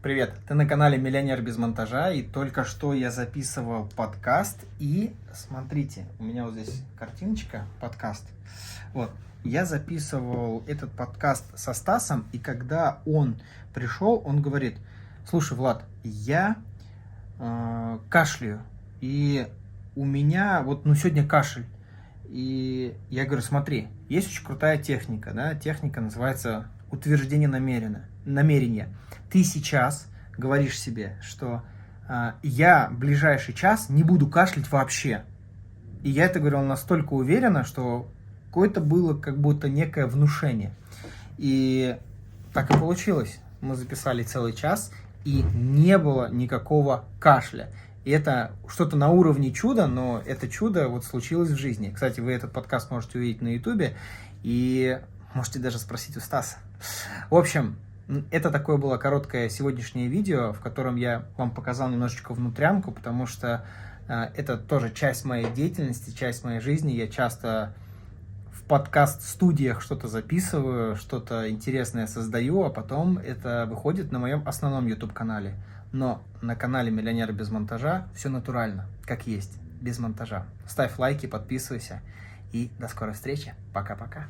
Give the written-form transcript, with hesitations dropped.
Привет, ты на канале Миллионер без монтажа, и только что я записывал подкаст, и смотрите, у меня вот здесь картиночка, подкаст. Вот, я записывал этот подкаст со Стасом, и когда он пришел, он говорит: слушай, Влад, я кашляю, и у меня вот, сегодня кашель. И я говорю: смотри, есть очень крутая техника, да, техника называется утверждение намерения. Ты сейчас говоришь себе, что я в ближайший час не буду кашлять вообще. И я это говорил настолько уверенно, что какое-то было как будто некое внушение. И так и получилось. Мы записали целый час, и не было никакого кашля. И это что-то на уровне чуда, но это чудо вот случилось в жизни. Кстати, вы этот подкаст можете увидеть на Ютубе, и можете даже спросить у Стаса. В общем, это такое было короткое сегодняшнее видео, в котором я вам показал немножечко внутрянку, потому что это тоже часть моей деятельности, часть моей жизни. Я часто в подкаст-студиях что-то записываю, что-то интересное создаю, а потом это выходит на моем основном YouTube-канале. Но на канале Миллионер без монтажа все натурально, как есть, без монтажа. Ставь лайки, подписывайся, и до скорой встречи. Пока-пока.